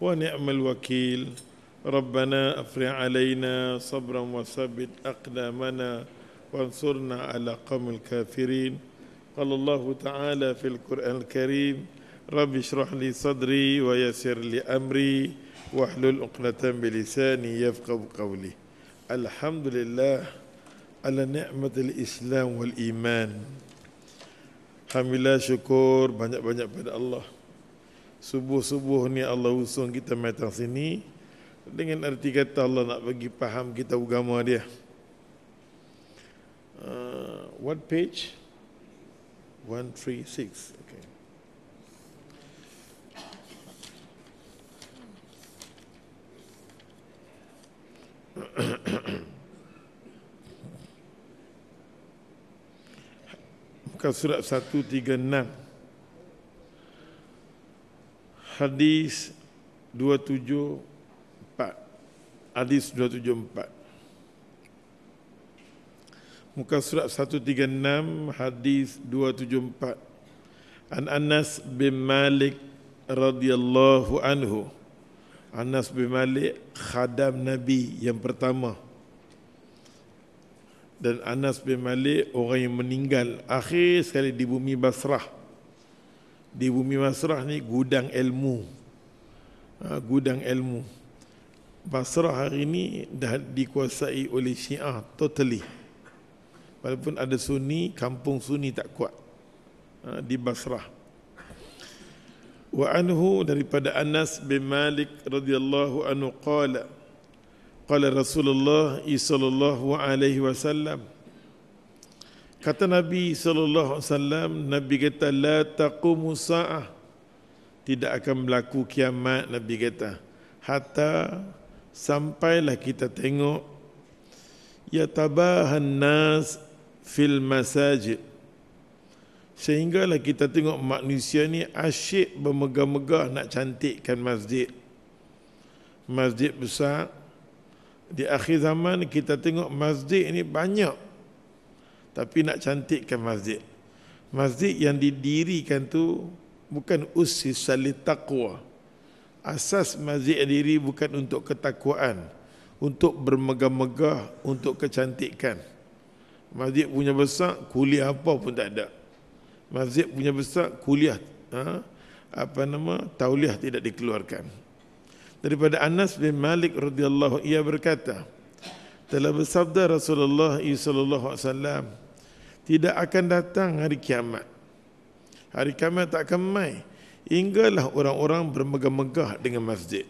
wa ni'mal wakil. Rabbana afrigh alaina sabran wa sabbit aqdamana wansurna ala qaumil kafirin. Qala Allah Ta'ala fil Qur'anil Karim, Rabbi shrah li sadri wa yassir li amri wahlul 'uqdatam min lisani yafqahu qawli. Alhamdulillah ala ni'matil Islam wal iman. Alhamdulillah, syukur banyak-banyak pada Allah. Subuh-subuh ni Allah usung kita datang sini dengan arti kata Allah nak bagi faham kita agama dia. What page? 136. Okay. Muka surat 136. Hadis 274. Hadis 274. Muka surat 136, hadis 274. An Anas bin Malik radhiyallahu anhu. Anas bin Malik khadam Nabi yang pertama. Dan Anas bin Malik orang yang meninggal akhir sekali di bumi Basrah. Di bumi Basrah ni gudang ilmu. Gudang ilmu. Basrah hari ini dah dikuasai oleh Syiah totally. Walaupun ada Sunni, kampung Sunni tak kuat di Basrah. Wa anhu, daripada Anas bin Malik radhiyallahu anhu qala Rasulullah sallallahu alaihi wasallam, kata Nabi sallallahu alaihi wasallam, Nabi kata la taqumu sa'ah, tidak akan berlaku kiamat, Nabi kata, hatta sampailah kita tengok yatabahan nas fil masajid, sehinggalah kita tengok manusia ni asyik bermegah-megah nak cantikkan masjid. Masjid besar. Di akhir zaman kita tengok masjid ni banyak, tapi nak cantikkan masjid. Masjid yang didirikan tu bukan ussisa littaqwa. Asas masjid diri bukan untuk ketakwaan, untuk bermegah-megah, untuk kecantikan. Masjid punya besar, kuliah apa pun tak ada. Masjid punya besar, kuliah tauliah tidak dikeluarkan. Daripada Anas bin Malik radhiyallahu, ia berkata, telah bersabda Rasulullah sallallahu alaihi wasallam, tidak akan datang hari kiamat. Hari kiamat tak akan mai hinggalah orang-orang bermegah-megah dengan masjid.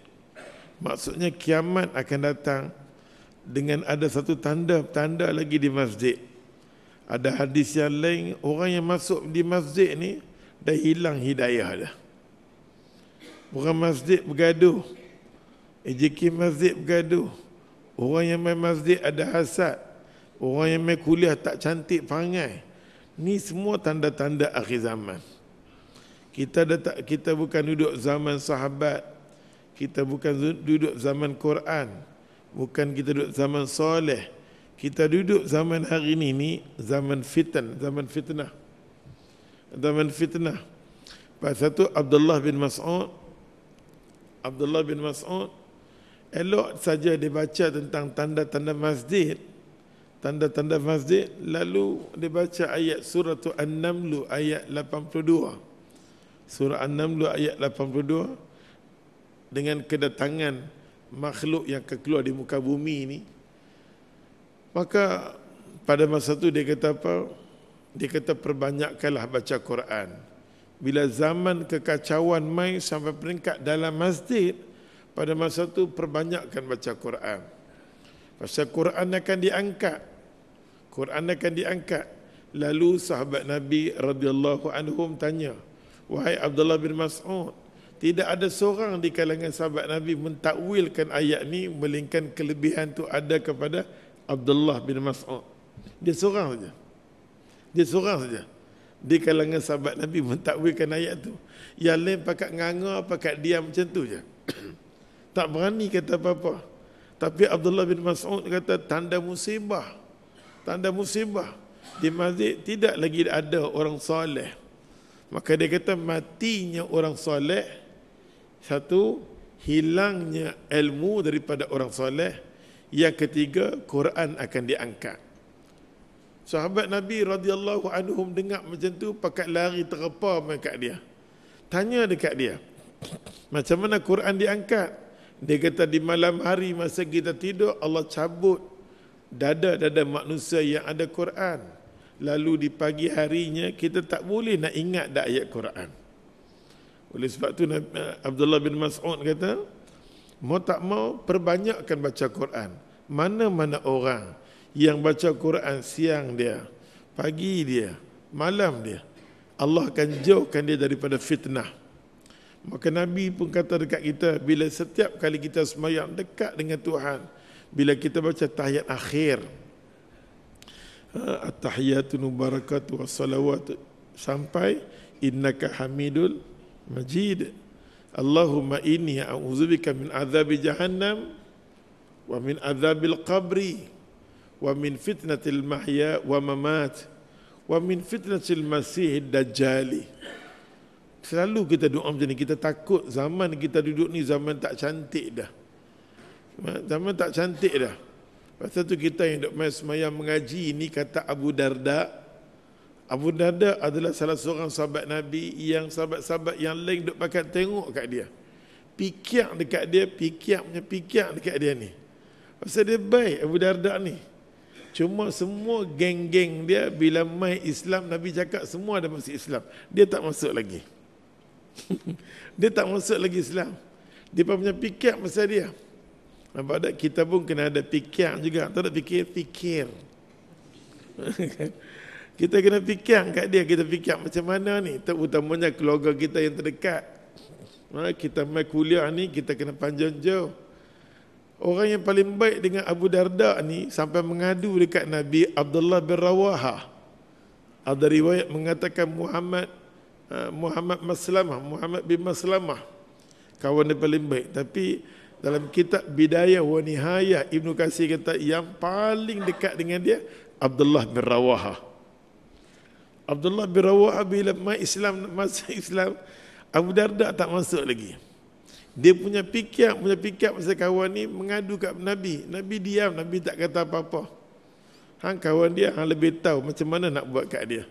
Maksudnya kiamat akan datang dengan ada satu tanda lagi di masjid. Ada hadis yang lain, orang yang masuk di masjid ni dah hilang hidayah dah. Orang masjid bergaduh, EJK masjid bergaduh, orang yang main masjid ada hasad, orang yang main kuliah tak cantik perangai. Ni semua tanda-tanda akhir zaman. Kita bukan duduk zaman sahabat, kita bukan duduk zaman Quran, bukan kita duduk zaman soleh. Kita duduk zaman hari ini zaman fitnah. Pasal tu Abdullah bin Mas'ud elok saja dia baca tentang tanda-tanda masjid, lalu dia baca ayat surah An-Naml ayat 82. Surah An-Naml ayat 82, dengan kedatangan makhluk yang keluar di muka bumi ini. Maka pada masa tu dia kata apa? Dia kata perbanyakkanlah baca Quran. Bila zaman kekacauan mai sampai peringkat dalam masjid, pada masa tu perbanyakkan baca Quran. Pasal Quran akan diangkat. Lalu sahabat Nabi radhiyallahu anhum tanya, wahai Abdullah bin Mas'ud, tidak ada seorang di kalangan sahabat Nabi mentakwilkan ayat ni melainkan kelebihan tu ada kepada Abdullah bin Mas'ud. Dia seorang saja di kalangan sahabat Nabi mentakwilkan ayat tu. Yang lain pakat nganga, pakat diam macam tu je. Tak berani kata apa-apa. Tapi Abdullah bin Mas'ud kata tanda musibah. Di masjid tidak lagi ada orang soleh. Maka dia kata matinya orang soleh, satu, hilangnya ilmu daripada orang soleh. Yang ketiga, Quran akan diangkat. Sahabat Nabi radhiyallahu anhum dengar macam tu, pakat lari terpa dekat dia. Tanya dekat dia, macam mana Quran diangkat? Dia kata di malam hari masa kita tidur, Allah cabut dada-dada manusia yang ada Quran. Lalu di pagi harinya kita tak boleh nak ingat dah ayat Quran. Oleh sebab tu Abdullah bin Mas'ud kata, mau tak mau perbanyakkan baca Quran. Mana-mana orang yang baca Quran siang dia, pagi dia, malam dia, Allah akan jauhkan dia daripada fitnah. Maka Nabi pun kata dekat kita, bila setiap kali kita sembahyang dekat dengan Tuhan, bila kita baca tahiyat akhir, at-tahiyatu mubarakatu wassalawatu, sampai innaka hamidul majid, Allahumma inni a'udzubika min azabi jahannam wa min azabil qabri wa min fitnatil mahya wa mamat wa min fitnatil masih dajjali. Selalu kita doa macam ni. Kita takut zaman kita duduk ni zaman tak cantik dah. Zaman tak cantik dah. Pasal tu kita yang duk main semayang mengaji ni, kata Abu Darda. Abu Darda adalah salah seorang sahabat Nabi yang sahabat-sahabat yang lain duk pakai tengok kat dia. Pikir dekat dia, pikir dekat dia ni. Pasal dia baik Abu Darda ni. Cuma semua geng-geng dia bila mai Islam, Nabi cakap semua ada masuk Islam. Dia tak masuk lagi. Dia tak masuk lagi Islam. Dia punya fikir pasal dia. Nampak tak? Kita pun kena ada fikir juga. Tak ada fikir. Kita kena fikir kat dia. Kita fikir macam mana ni, terutamanya keluarga kita yang terdekat. Kita mai kuliah ni, kita kena panjang jauh. Orang yang paling baik dengan Abu Darda ni sampai mengadu dekat Nabi, Abdullah bin Rawaha. Ada riwayat mengatakan Muhammad bin Maslamah kawan dia paling baik. Tapi dalam kitab Bidayah wa Nihayah, Ibnu Katsir kata yang paling dekat dengan dia Abdullah bin Rawaha. Abdullah bin Rawaha bila masuk Islam, Abu Darda tak masuk lagi. Dia punya fikir pasal kawan ni, mengadu kat Nabi. Nabi diam, Nabi tak kata apa-apa. Kawan dia lebih tahu macam mana nak buat kat dia.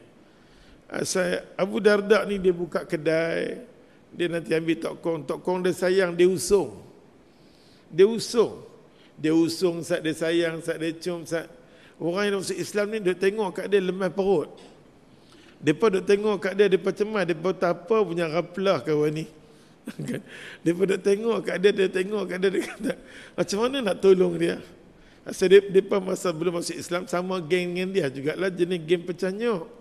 Abu Darda ni dia buka kedai, dia nanti ambil tokong dia sayang, dia usung, saat dia sayang, saat dia cium, saat orang yang masuk Islam ni dia tengok kat dia lemah perut. Depa duk tengok kat dia, depa cemas, depa tak apa punya raplah kawan ni. Depa duk tengok kat dia, dia kata macam mana nak tolong dia. Asal depa masa belum masuk Islam sama geng dengan dia jugalah, jenis geng pecah nyok.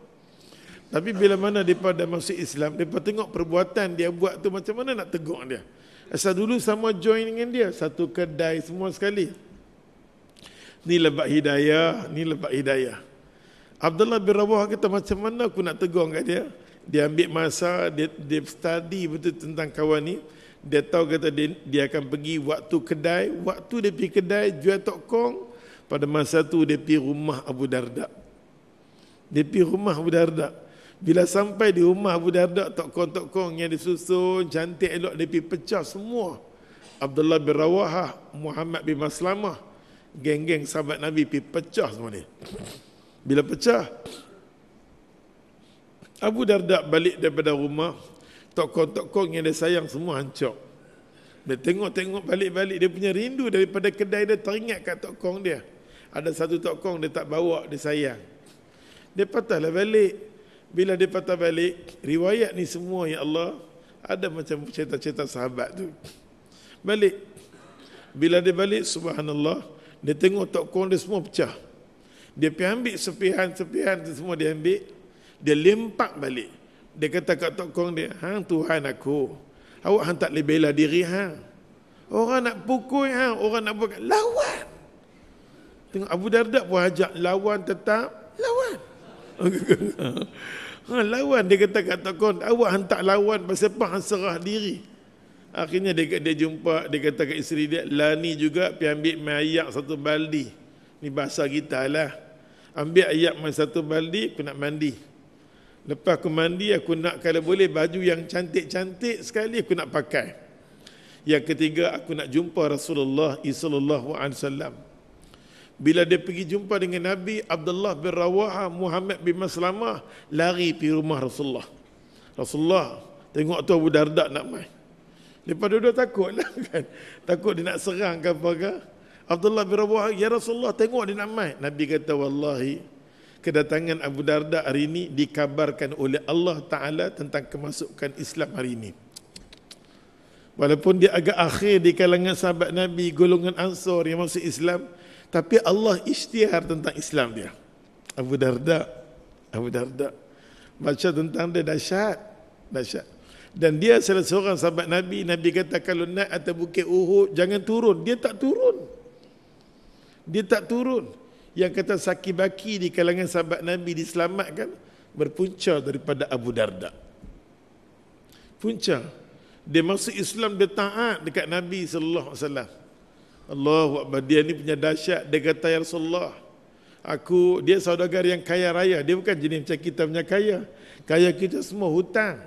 Tapi bila mana mereka dah masuk Islam, mereka tengok perbuatan dia buat tu, macam mana nak tegur dia. Asal dulu sama join dengan dia, satu kedai semua sekali. Ni lebat hidayah. Abdullah bin Rawah kata, macam mana aku nak tegur kat dia. Dia ambil masa, dia study betul tentang kawan ni. Dia tahu kata dia akan pergi waktu kedai. Waktu dia pergi kedai jual tokong, pada masa tu dia pergi rumah Abu Darda. Bila sampai di rumah Abu Darda, tokong-tokong yang disusun cantik elok, dia pergi pecah semua. Abdullah bin Rawahah, Muhammad bin Maslamah, geng-geng sahabat Nabi pergi pecah semua ni. Bila pecah, Abu Darda balik daripada rumah, tokong-tokong yang dia sayang semua hancur. Dia tengok balik-balik, dia punya rindu daripada kedai dia, teringat kat tokong dia. Ada satu tokong dia tak bawa, dia sayang. Dia patahlah balik. Bila dia patah balik, riwayat ni semua ya Allah, ada macam cerita-cerita sahabat tu. Balik. Bila dia balik, subhanallah, dia tengok tokong dia semua pecah. Dia pergi ambil sepihan tu semua dia ambil, dia lempak balik. Dia kata kat tokong dia, Tuhan aku, awak tak boleh bela diri Orang nak pukul orang nak buat lawan. Tengok Abu Darda pun ajak lawan, tetap lawan. Lawan, dia kata kat tokong, awak hantar lawan pasal apa serah diri. Akhirnya dia jumpa, dia kata kat isteri dia, Lani juga pergi ambil ayak satu baldi. Ni bahasa kita lah. Ambil ayak satu baldi, aku nak mandi. Lepas aku mandi, aku nak kalau boleh baju yang cantik-cantik sekali aku nak pakai. Yang ketiga, aku nak jumpa Rasulullah sallallahu alaihi wasallam. Bila dia pergi jumpa dengan Nabi, Abdullah bin Rawaha, Muhammad bin Maslamah lari pergi rumah Rasulullah. Rasulullah, tengok tu Abu Darda nak mai. Lepas dua takut lah kan. Takut dia nak serang ke apa ke. Abdullah bin Rawaha, ya Rasulullah, tengok dia nak mai. Nabi kata, wallahi, kedatangan Abu Darda hari ini dikabarkan oleh Allah Ta'ala tentang kemasukan Islam hari ini. Walaupun dia agak akhir di kalangan sahabat Nabi, golongan Ansar yang masuk Islam, tapi Allah isytihar tentang Islam dia. Abu Darda baca tentang dia dahsyat. Dan dia salah seorang sahabat Nabi. Nabi kata kalau naik atas bukit Uhud jangan turun. Dia tak turun. Yang kata saki-baki di kalangan sahabat Nabi diselamatkan berpunca daripada Abu Darda. Punca. Dia masuk Islam, dia taat dekat Nabi sallallahu alaihi wasallam. Allahu Akbar, dia ni punya dahsyat. Dia kata, ya Rasulullah, dia saudagar yang kaya raya. Dia bukan jenis macam kita punya kaya. Kaya kita semua hutang.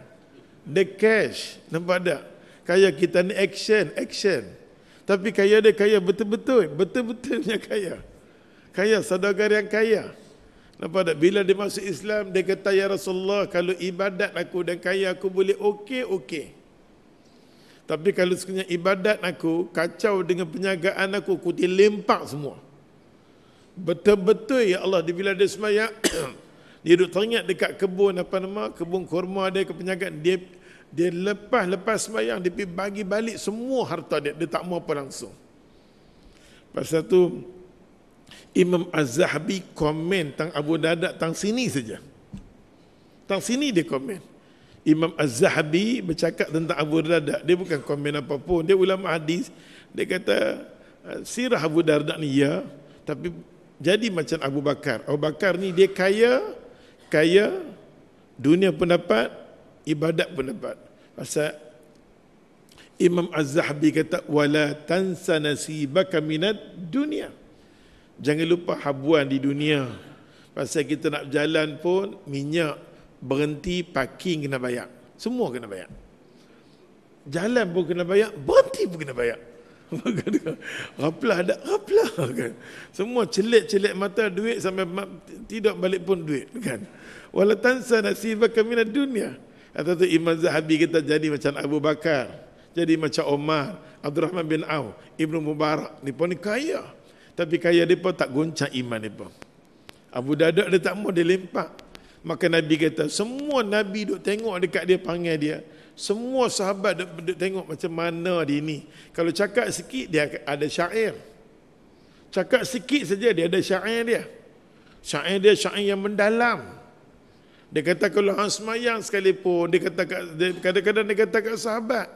Dia cash, nampak tak? Kaya kita ni action. Tapi kaya dia kaya betul-betul punya kaya. Kaya, saudagar yang kaya. Nampak tak? Bila dia masuk Islam, dia kata, ya Rasulullah, kalau ibadat aku dan kaya aku boleh okey. Tapi kalau sekiranya ibadat aku kacau dengan penjagaan aku lempak semua. Betul-betul ya Allah, bila dia semayang, dia duduk teringat dekat kebun kebun kurma dia ke penjagaan, dia lepas semayang dia pergi bagi balik semua harta dia tak mau apa langsung. Pasal tu Imam Az-Zahabi komen tentang Abu Darda tang sini saja. Tang sini dia komen. Imam Az-Zahabi bercakap tentang Abu Darda, dia bukan komen apa pun, dia ulama hadis. Dia kata sirah Abu Darda ni ya, tapi jadi macam Abu Bakar. Abu Bakar ni dia kaya dunia pun dapat, ibadat pun dapat. Pasal Imam Az-Zahabi kata wala tansa nasibaka minad dunia. Jangan lupa habuan di dunia. Pasal kita nak berjalan pun minyak berhenti, parking kena bayar. Semua kena bayar. Jalan pun kena bayar, berhenti pun kena bayar. Raplah kan. Semua celik mata duit sampai tidak balik pun duit kan. Wala tansa nasibaka minad dunya. Atau tu Imam Zahabi kita jadi macam Abu Bakar, jadi macam Omar, Abdurrahman bin Auf, Ibnu Mubarak. Ni pun kaya. Tapi kaya dia pun tak goncang iman dia pun. Abu Darda dia tak mau, dia lempak. Maka Nabi kata, semua Nabi duk tengok dekat dia, panggil dia. Semua sahabat duk tengok macam mana dia ni. Kalau cakap sikit, dia ada syair. Cakap sikit saja, dia ada syair dia. Syair dia syair yang mendalam. Dia kata kalau hang semayang sekalipun, kadang-kadang dia kata kat sahabat.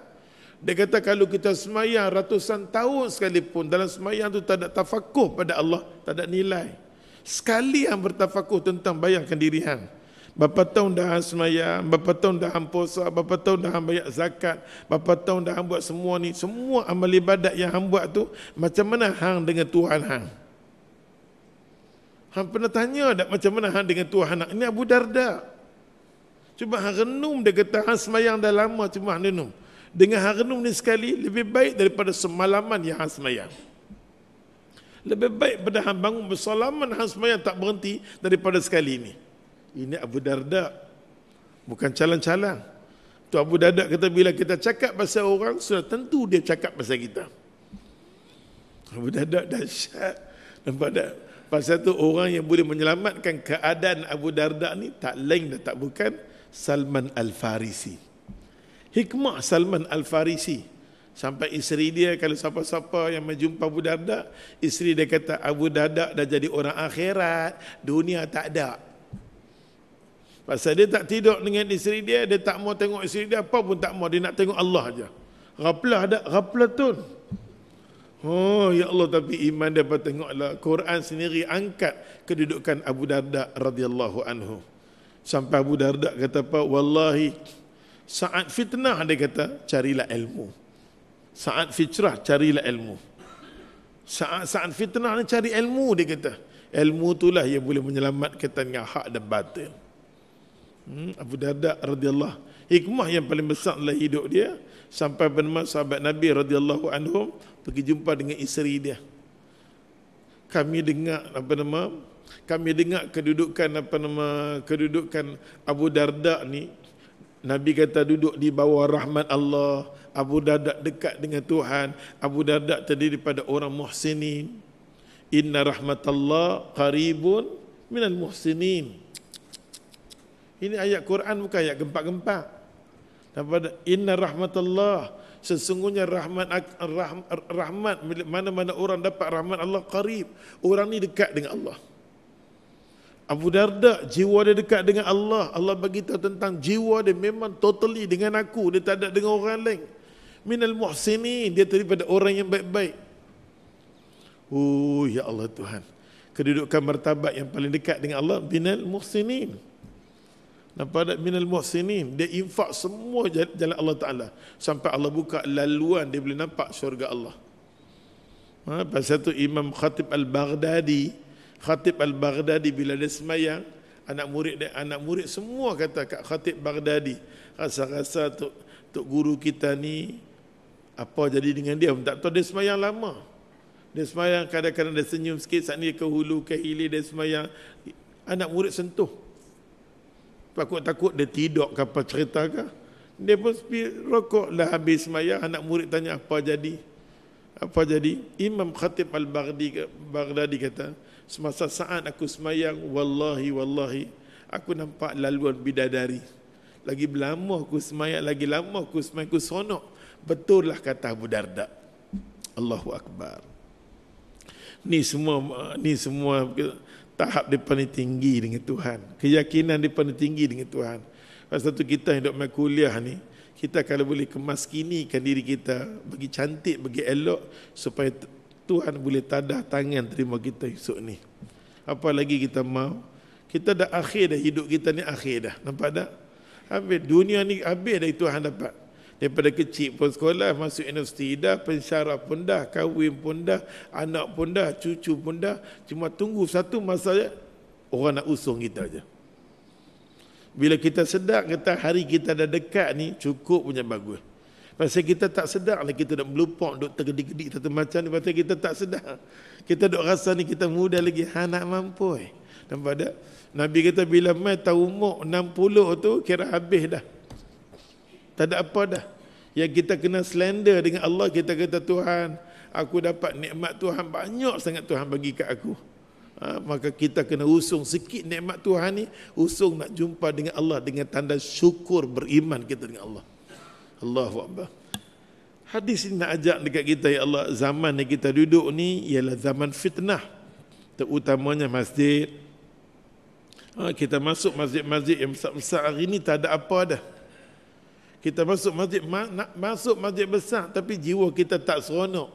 Dia kata kalau kita semayang ratusan tahun sekalipun, dalam semayang tu tak ada tafakuh pada Allah, tak ada nilai. Sekali hang bertafakuh tentang bayangkan diri hang. Berapa tahun dah hang semayang, berapa tahun dah hang puasa, berapa tahun dah hang bayar zakat, berapa tahun dah hang buat semua ni, semua amal ibadat yang hang buat tu, macam mana hang dengan Tuhan hang? Hang pernah tanya tak macam mana hang dengan Tuhan hang? Ini Abu Darda. Cuba hang renung, dia kata hang semayang dah lama, cuma hang renung. Dengan hang renung ni sekali, lebih baik daripada semalaman yang hang semayang. Lebih baik pada hang bangun bersalaman hang semayang tak berhenti daripada sekali ini. Ini Abu Darda, bukan calang-calang. Tu Abu Darda kata bila kita cakap pasal orang, sudah tentu dia cakap pasal kita. Abu Darda dahsyat. Nampak tak? Pasal tu orang yang boleh menyelamatkan keadaan Abu Darda ni tak lain dan tak bukan Salman Al-Farisi. Hikmah Salman Al-Farisi, sampai isteri dia, kalau siapa-siapa yang menjumpa Abu Darda, isteri dia kata Abu Darda dah jadi orang akhirat, dunia tak ada. Pasal dia tak tidur dengan isteri dia, dia tak mau tengok isteri dia, apa pun tak mau, dia nak tengok Allah aja. Ghaflatun. Oh ya Allah, tapi iman dia pun tengoklah. Quran sendiri angkat kedudukan Abu Darda radhiyallahu anhu. Sampai Abu Darda kata apa? Wallahi, saat fitnah dia kata, carilah ilmu. Saat fitrah, carilah ilmu. Saat fitnah ni cari ilmu, dia kata. Ilmu itulah yang boleh menyelamatkan tengah hak dan batil. Abu Darda radhiyallahu, hikmah yang paling besar dalam hidup dia, sampai benar sahabat Nabi radhiyallahu anhum pergi jumpa dengan isteri dia. Kami dengar kedudukan Abu Darda ni, Nabi kata duduk di bawah rahmat Allah. Abu Darda dekat dengan Tuhan. Abu Darda terdiri daripada orang muhsinin. Inna rahmatallah qaribun minal muhsinin. Ini ayat Quran, bukan ayat gempak-gempak. Inna rahmatallah, sesungguhnya rahmat mana-mana orang dapat rahmat Allah qarib. Orang ni dekat dengan Allah. Abu Darda jiwa dia dekat dengan Allah. Allah bagi tahu tentang jiwa dia memang totally dengan aku, dia tak ada dengan orang lain. Minal muhsinin, dia daripada orang yang baik-baik. Oh ya Allah Tuhan, kedudukan martabat yang paling dekat dengan Allah, minal muhsinin. Nampak tak? Minal muhsinin, dia infak semua jalan Allah Ta'ala, sampai Allah buka laluan dia boleh nampak syurga Allah. Pasal tu Imam Khatib Al-Baghdadi bila dia semayang, anak murid semua kata kat Khatib Baghdadi, rasa-rasa tok guru kita ni apa jadi dengan dia, tak tahu. Dia semayang lama, dia semayang kadang-kadang dia senyum sikit, saat ni ke hulu ke hilir dia semayang. Anak murid sentuh, takut dia tidur ke apa cerita ke, dia pun rokok lah. Habis semayang anak murid tanya apa jadi. Imam Khatib Al-Baghdadi kata, semasa saat aku semayang, wallahi aku nampak laluan bidadari. Lagi lama aku semayang, aku sonok. Betul lah kata Abu Darda. Allahu Akbar. Ni semua tahap dia paling tinggi dengan Tuhan. Keyakinan dia paling tinggi dengan Tuhan. Pasal tu kita yang duk main kuliah ni, kita kalau boleh kemaskinikan diri kita, bagi cantik, bagi elok, supaya Tuhan boleh tadah tangan terima kita esok ni. Apa lagi kita mau? Kita dah akhir dah, hidup kita ni akhir dah. Nampak tak? Habis dunia ni, habis dah Tuhan dapat. Daripada kecil pun sekolah, masuk universiti dah, pensyarah pun dah, kahwin pun dah, anak pun dah, cucu pun dah. Cuma tunggu satu masa je, orang nak usung kita je. Bila kita sedar kata hari kita dah dekat ni, cukup punya bagus. Pasal kita tak sedar lah, kita dah melupok, duk tergedik-gedik satu macam ni, pasal kita tak sedar. Kita duk rasa ni kita muda lagi, nak mampu. Nampak tak? Nabi kata bila mai tahu umur 60 tu, kira habis dah. Tak ada apa dah. Yang kita kena slender dengan Allah, kita kata Tuhan, aku dapat nikmat Tuhan, banyak sangat Tuhan bagi kat aku. Maka kita kena usung sikit nikmat Tuhan ni, usung nak jumpa dengan Allah dengan tanda syukur beriman kita dengan Allah. Allahu Akbar. Hadis ini nak ajak dekat kita, ya Allah, zaman yang kita duduk ni ialah zaman fitnah, terutamanya masjid. Kita masuk masjid-masjid yang besar-besar hari ni tak ada apa dah. Kita masuk masjid besar, tapi jiwa kita tak seronok.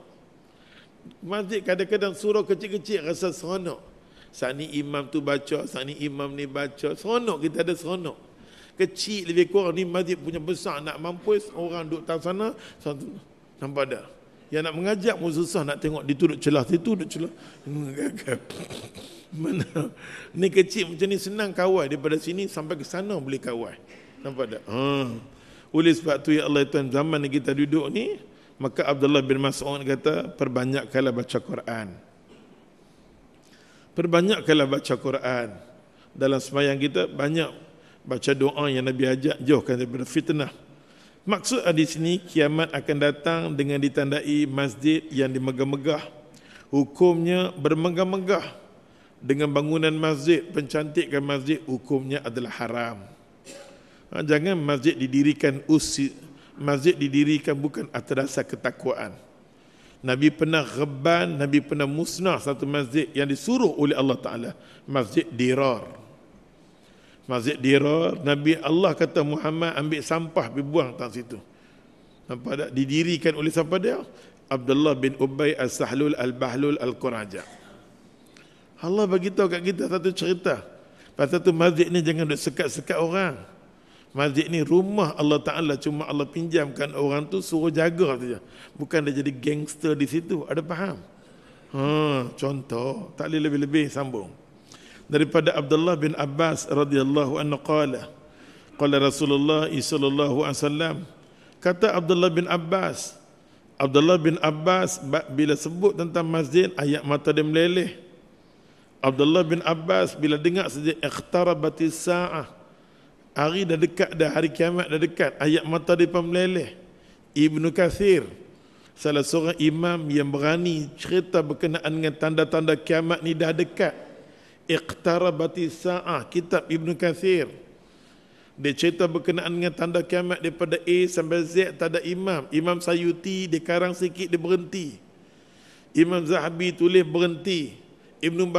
Masjid kadang-kadang surau kecil-kecil rasa seronok. Saat ni imam tu baca, saat ni imam ni baca, seronok, kita ada seronok. Kecil lebih kurang, ni masjid punya besar, nak mampus orang duduk tak sana. Nampak tak? Yang nak mengajak pun susah, nak tengok dia duduk celah, situ duduk celah. Mana? Ni kecil macam ni senang kawal, daripada sini sampai ke sana boleh kawal. Nampak tak? Oleh sebab tu, ya Allah Tuhan, zaman yang kita duduk ni, maka Abdullah bin Mas'ud kata, perbanyakkanlah baca Quran. Perbanyakkanlah baca Quran. Dalam sembahyang kita banyak baca doa yang Nabi ajak, jauhkan daripada fitnah. Maksud di sini, kiamat akan datang dengan ditandai masjid yang dimegah-megah. Hukumnya bermegah-megah. Dengan bangunan masjid, pencantikan masjid, hukumnya adalah haram. Jangan masjid didirikan masjid didirikan bukan atas dasar ketakwaan. Nabi pernah reban, Nabi pernah musnah satu masjid yang disuruh oleh Allah Ta'ala, Masjid Dirar. Masjid Dirar, Nabi Allah kata Muhammad ambil sampah dibuang tak situ. Nampak tak? Didirikan oleh siapa dia? Abdullah bin Ubay As-Sahlul Al-Bahlul Al-Quraja. Allah bagi tahu kat kita satu cerita. Pasal tu masjid ni jangan duk sekat-sekat orang. Masjid ni rumah Allah Ta'ala, cuma Allah pinjamkan orang tu suruh jaga saja. Bukan dia jadi gangster di situ. Ada faham? Contoh, tak boleh lebih-lebih, sambung. Daripada Abdullah bin Abbas radhiyallahu anhu qala, qala Rasulullah sallallahu alaihi wasallam, kata Abdullah bin Abbas bila sebut tentang masjid, ayat mata dia meleleh. Abdullah bin Abbas bila dengar saja iqtarabatis saah, hari dah dekat dah, hari kiamat dah dekat, ayat mata dia pun meleleh. Ibnu Kathir, salah seorang imam yang berani cerita berkenaan dengan tanda-tanda kiamat ni dah dekat. Iqtarabatis saah, kitab Ibnu Kathir. Dia cerita berkenaan dengan tanda kiamat daripada A sampai Z, tak ada imam. Imam Sayuti dia karang sikit dia berhenti. Imam Zahabi tulis berhenti. Ibnu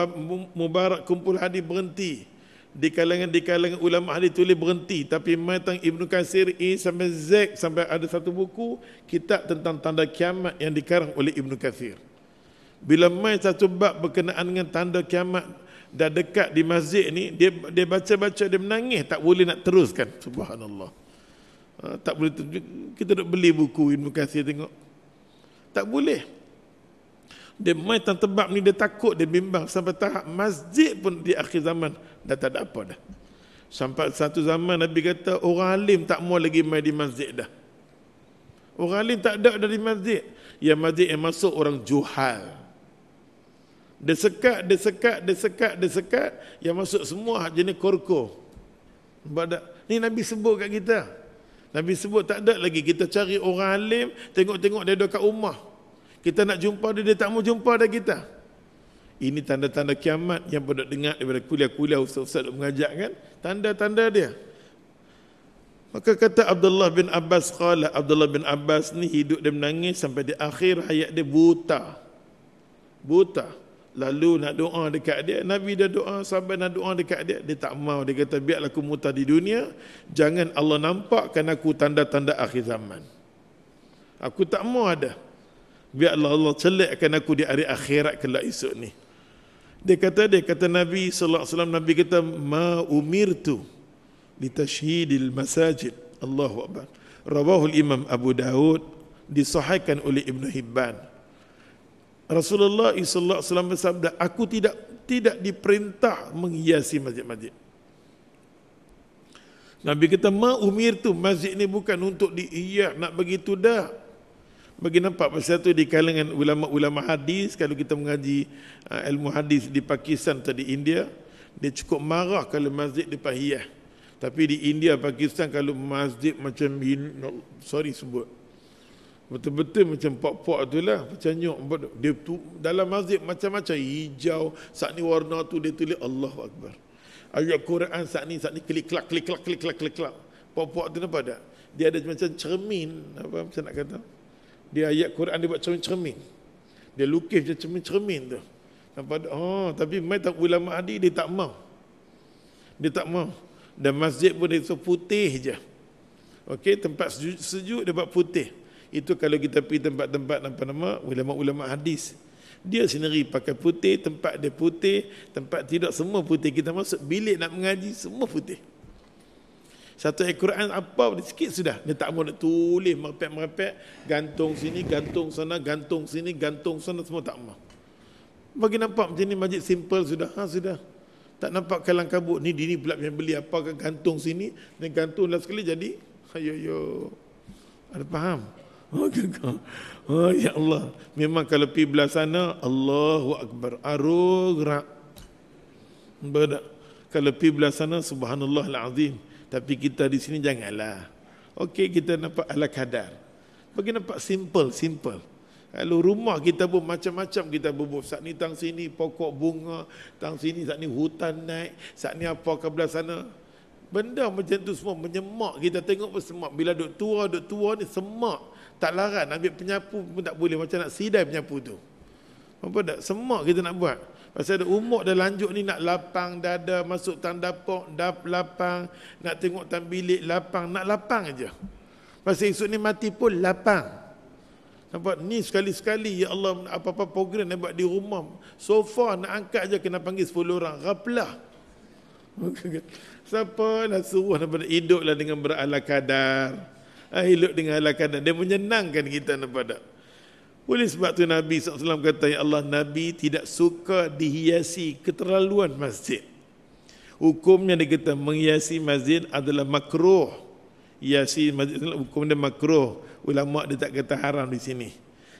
Mubarak kumpul hadis berhenti. Di kalangan ulama hadis tulis berhenti. Tapi matang Ibnu Katsir A sampai Z, sampai ada satu buku kitab tentang tanda kiamat yang dikarang oleh Ibnu Katsir. Bila mai satu bab berkenaan dengan tanda kiamat dah dekat di masjid ni, dia baca-baca, dia menangis, tak boleh nak teruskan. Subhanallah. Tak boleh, kita nak beli buku Ibnu Katsir tengok. Tak boleh. Dia main tentang bab ni, dia takut, dia bimbang sampai tahap masjid pun di akhir zaman dah tak ada apa dah. Sampai satu zaman Nabi kata orang alim tak mau lagi main di masjid dah. Orang alim tak ada di masjid. Yang masjid yang masuk orang juhal. Dia sekat, yang masuk semua jenis korko. Ni Nabi sebut kat kita. Nabi sebut tak ada lagi. Kita cari orang alim, tengok-tengok dia ada kat rumah. Kita nak jumpa dia tak mau jumpa dah kita. Ini tanda-tanda kiamat yang pada dengar daripada kuliah-kuliah ustaz-ustaz mengajar kan. Tanda-tanda dia. Maka kata Abdullah bin Abbas, Abdullah bin Abbas ni hidup dia menangis sampai di akhir hayat dia buta. Lalu nak doa dekat dia, Nabi dah doa, sahabat nak doa dekat dia, dia tak mau. Dia kata biarlah aku muta di dunia, jangan Allah nampakkan aku tanda-tanda akhir zaman. Aku tak mau ada. Biarlah Allah celakkan aku di hari akhirat kelak esok ni. Dia kata Nabi sallallahu alaihi wasallam, Nabi kata ma umirtu li tashyidil masajid. Allahu akbar. Rawahu al-Imam Abu Daud, disahihkan oleh Ibnu Hibban. Rasulullah sallallahu alaihi wasallam bersabda, aku tidak diperintah menghiasi masjid-masjid. Nabi kata ma umirtu, masjid ni bukan untuk dihias nak begitu dah. Bagi nampak pasal tu di kalangan ulama-ulama hadis, kalau kita mengaji ilmu hadis di Pakistan atau di India, dia cukup marah kalau masjid dipahias. Tapi di India, Pakistan, kalau masjid macam sebut betul-betul macam pok-pok tu lah, macam nyok. Dia tu dalam masjid macam-macam, hijau, saat ni warna tu dia tulis Allahu Akbar. Ayat Quran saat ni klik-klak. Pok-pok tu nampak tak? Dia ada macam cermin, apa macam nak kata? Dia ayat Quran dia buat cermin. Dia lukis macam cermin tu. Nampak? Tapi mai ulama hadis dia tak mau. Dan masjid pun dia putih je. Okey, tempat sejuk dia buat putih. Itu kalau kita pergi tempat-tempat nama ulama-ulama hadis. Dia sendiri pakai putih, tempat dia putih, tempat tidur semua putih. Kita masuk bilik nak mengaji semua putih. Satu ayat Quran apa sikit sudah. Dia tak mau nak tulis merepek-merepek, gantung sini, gantung sana, gantung sini, gantung sana, semua tak mau. Bagi nampak macam ni masjid simple sudah. Sudah. Tak nampak kalang kabut. Ni dini pula yang beli apa ke gantung sini, dan gantung lah sekali jadi. Ayo. Ada faham? Ya Allah. Memang kalau pergi belah sana, Allahu Akbar. Arugrak. Kalau pergi belah sana, subhanallahal azim. Tapi kita di sini janganlah. Okey, kita nampak ala kadar. Bagi nampak simple. Kalau rumah kita pun macam-macam kita bubuh. Saat ni tang sini pokok bunga, tang sini saat ni hutan naik, saat ni apa ke belah sana. Benda macam tu semua menyemak. Kita tengok pun semak. Bila duk tua ni semak. Tak larat nak ambil penyapu pun tak boleh. Macam nak sidai penyapu tu. Apa tak? Semak kita nak buat. Pasal ada umur dah lanjut ni, nak lapang dada, masuk tang dapur, lapang, nak tengok tang bilik, lapang, nak lapang aja. Pasal esok ni mati pun lapang. Nampak? Ni sekali-sekali, ya Allah, apa-apa program nak buat di rumah. Sofa nak angkat aja kena panggil 10 orang. Raplah. Siapa nak suruh nak hiduplah dengan berala kadar. Hidup dengan ala kadar. Dia menyenangkan kita, nampak tak? Oleh sebab tu Nabi SAW kata, ya Allah, Nabi tidak suka dihiasi keterlaluan masjid. Hukumnya dia kata menghiasi masjid adalah makruh. Hiasi masjid hukum dia makruh. Ulama dia tak kata haram di sini.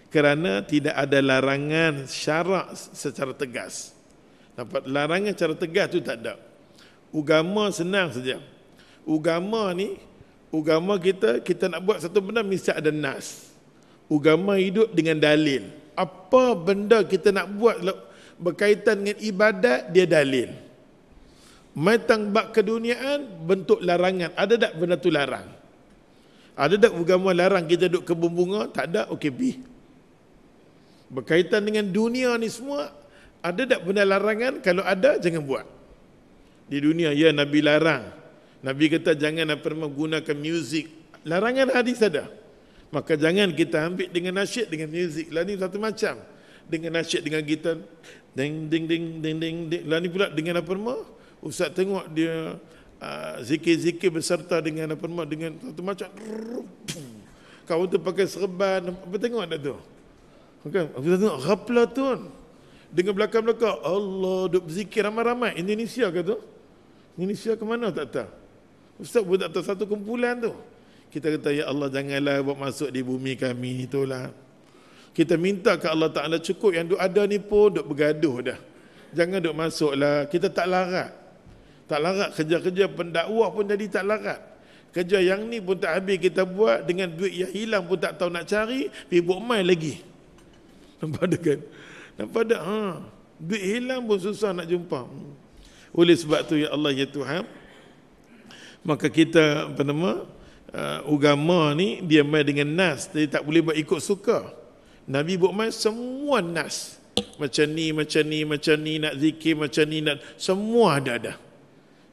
Kerana tidak ada larangan syarak secara tegas. Nampak larangan secara tegas tu tak ada. Agama senang saja. Agama kita nak buat satu benda mesti ada nas. Agama hidup dengan dalil. Apa benda kita nak buat berkaitan dengan ibadat, dia dalil. Matang bab keduniaan, bentuk larangan. Ada tak benda tu larang? Ada tak agama larang kita duduk kebun bunga? Tak ada, okey pergi. Berkaitan dengan dunia ni semua, ada tak benda larangan? Kalau ada, jangan buat. Di dunia, ya Nabi larang. Nabi kata jangan gunakan muzik. Larangan hadis ada. Maka jangan kita ambil dengan nasyid, dengan muzik. Lah ni satu macam. Dengan nasyid, dengan gitar. Ding, ding, ding, ding, ding, ding. Lah ni pula dengan apa nama? Ustaz tengok dia zikir-zikir berserta dengan apa nama? Dengan satu macam. Kau tu pakai serban. Apa tengok tak tu? Kan? Kita tengok Ghaflatun. Dengan belakang-belakang Allah duk berzikir ramai-ramai. Indonesia ke tu? Indonesia ke mana tak tahu. Ustaz pun tak tahu satu kumpulan tu. Kita kata ya Allah janganlah buat masuk di bumi kami itulah. Kita minta ke Allah Ta'ala cukup yang duk ada ni pun duk bergaduh dah. Jangan duk masuklah. Kita tak larat. Tak larat kerja-kerja pendakwah pun jadi tak larat. Kerja yang ni pun tak habis kita buat dengan duit yang hilang pun tak tahu nak cari, pergi buat main lagi. Nampak ada kan? Nampak ada duit hilang pun susah nak jumpa. Oleh sebab tu ya Allah ya Tuhan, maka kita agama ni dia main dengan nas, jadi tak boleh buat ikut suka. Nabi buat main semua nas. Macam ni, nak zikir macam ni, semua ada.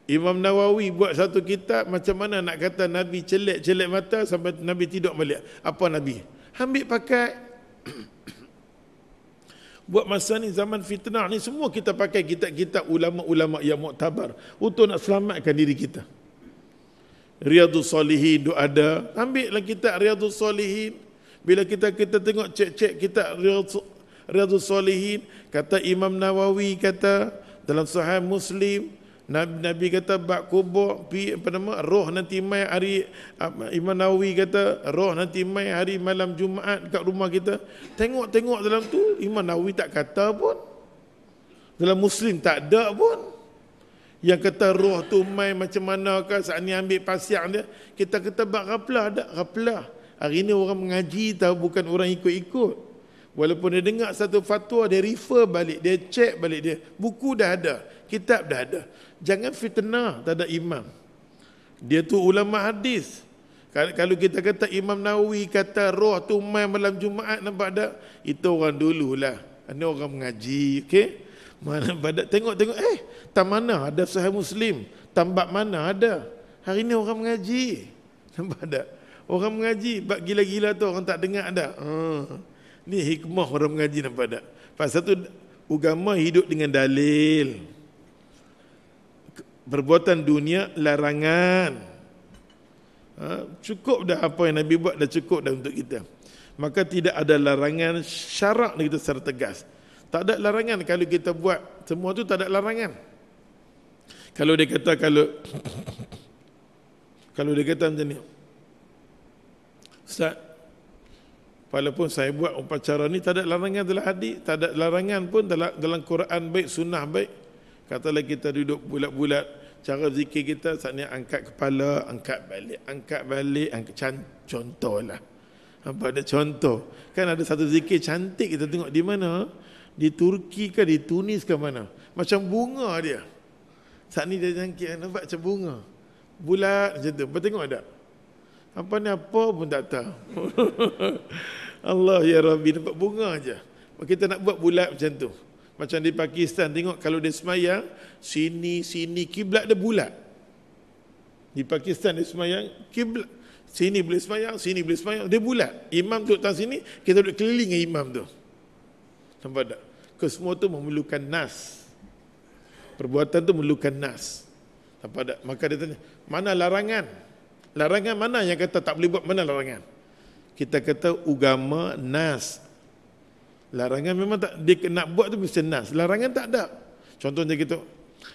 Imam Nawawi buat satu kitab, macam mana nak kata Nabi celek mata sampai Nabi tidur balik. Apa Nabi? Ambil pakai. Buat masa ni zaman fitnah ni semua kita pakai kitab-kitab ulama-ulama yang muktabar untuk nak selamatkan diri kita. Riyadhus Salihin tu ada, ambillah kitab Riyadhus Salihin. Bila kita tengok cek kitab Riyadhus Salihin, kata Imam Nawawi kata dalam Sahih Muslim, Nabi kata bab kubur roh nanti mai hari, Imam Nawawi kata roh nanti mai hari malam Jumaat kat rumah kita. Tengok dalam tu Imam Nawawi tak kata pun. Dalam Muslim tak ada pun. Yang kata roh tu mai macam mana ke saat ni ambil pasiang dia. Kita kata bab ghaflah, ada ghaflah. Hari ni orang mengaji tahu, bukan orang ikut-ikut. Walaupun dia dengar satu fatwa, dia refer balik, dia check balik dia. Buku dah ada, kitab dah ada. Jangan fitnah tak ada imam. Dia tu ulama hadis. Kalau kita kata Imam Nawawi kata roh tu mai malam Jumaat, nampak tak? Itu orang dululah. Ini orang mengaji, okey? Mana pada tengok tam mana ada Sahih Muslim, tambak mana ada. Hari ni orang mengaji. Nampak tak? Orang mengaji, bab gila-gila tu orang tak dengar ada. Ni hikmah orang mengaji, nampak tak? Pasal tu agama hidup dengan dalil. Perbuatan dunia larangan. Cukup dah apa yang Nabi buat, dah cukup dah untuk kita. Maka tidak ada larangan syarak kita secara tegas. Tak ada larangan kalau kita buat semua tu, tak ada larangan. Kalau dia kata kalau dia kata macam ni, Ustaz, walaupun saya buat upacara ni tak ada larangan dalam hadis, tak ada larangan pun dalam Quran baik, sunnah baik. Katalah kita duduk bulat-bulat, cara zikir kita saat ni angkat kepala, angkat balik, contohlah. Apa ada contoh? Kan ada satu zikir cantik kita tengok di mana? Di Turki ke di Tunis ke mana? Macam bunga dia. Saat ni dia jangkit, nampak macam bunga. Bulat macam tu. Apa tengok tak? Apa ni apa pun tak tahu. Allah ya Rabbi, nampak bunga aja. Kita nak buat bulat macam tu. Macam di Pakistan, tengok kalau dia semayang, sini, kiblat dia bulat. Di Pakistan dia semayang, kiblat. Sini boleh semayang, dia bulat. Imam duduk atas sini, kita duduk keliling dengan imam tu. Nampak tak? Kesemua tu memerlukan nas. Perbuatan tu memerlukan nas. Nampak tak? Maka dia tanya, mana larangan? Larangan mana yang kata tak boleh buat, mana larangan? Kita kata agama nas. Larangan memang tak, dia nak buat tu mesti nas. Larangan tak ada. Contohnya kita,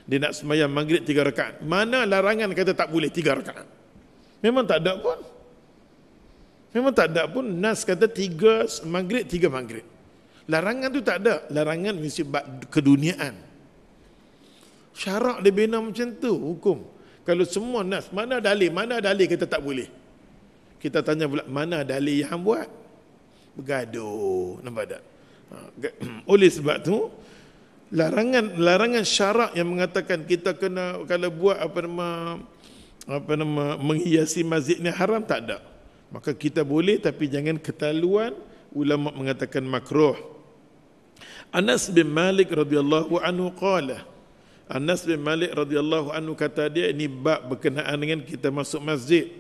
Dia nak sembahyang maghrib 3 rakaat. Mana larangan kata tak boleh 3 rakaat? Memang tak ada pun. Memang tak ada pun nas kata 3 maghrib 3 maghrib. Larangan tu tak ada. Larangan mesti keduniaan. Syarak dia bina macam tu hukum. Kalau semua nas, mana dalil kata tak boleh. Kita tanya pula mana dalil yang buat? Bergaduh, nampak tak? Oleh sebab tu larangan syarak yang mengatakan kita kena kalau buat menghiasi masjid ni haram, tak ada. Maka kita boleh tapi jangan keterlaluan. Ulama mengatakan makruh. Anas bin Malik radhiyallahu anhu qala, Anas bin Malik radhiyallahu anhu kata dia, ini bab berkenaan dengan kita masuk masjid.